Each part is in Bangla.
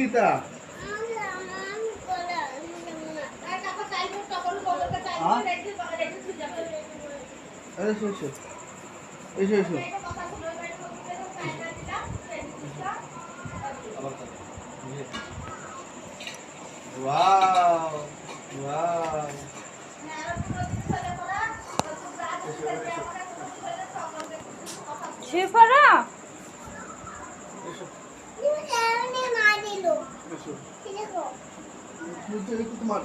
কিতা এসো এসো এসো এসো ওয়াও ওয়াও শিফরা তোমার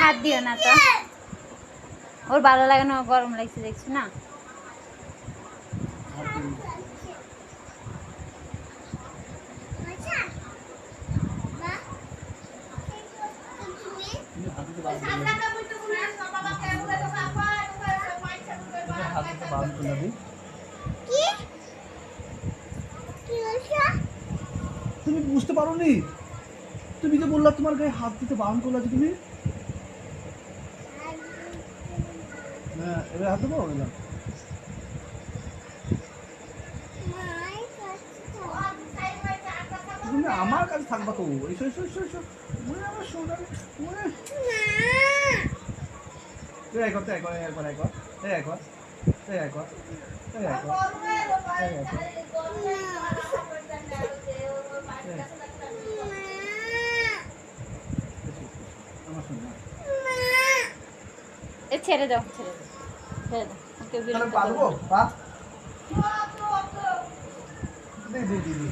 হাত দিও না তো, ওর ভালো লাগে না, গরম লাগছে দেখছি না। তুমি বুঝতে পারো নি? তুমি যে বললা তোমার গায়ে হাত দিতে বারণ করলা যে তুমি, হ্যাঁ এবার হাত দেবো না। তুমি আমার কাছে থাকবা তো, এসো এসো এসো এসো আমার সোনা একবার একবার একবার একবার একবার একবার ছেড়ে দাও ছেড়ে দাও ছেড়ে দাও, ওকে বিরক্ত পারবো করো না। পা দি দি দি দি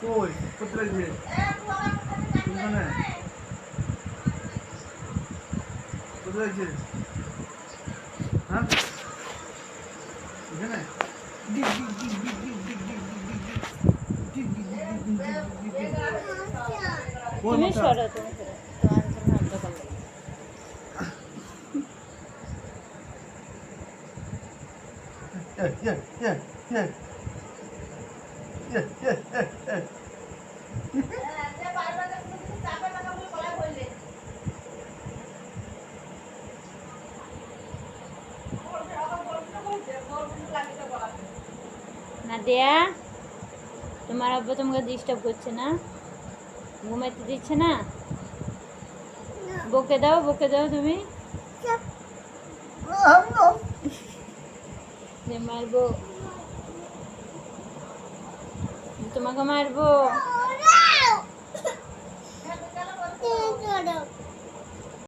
কই কোথায় গিয়ে এখানে কোথায় গিয়ে হ্যাঁ এখানে তুমি সরো, তুমি সরো, তোমার জন্য হাতটা করো। নাদিয়া, তোমার আব্বু তোমাকে ডিস্টার্ব করছে না? ঘুমাইতে দিচ্ছে না? বকে দাও তুমি। মারবো, তোমাকে মারবো।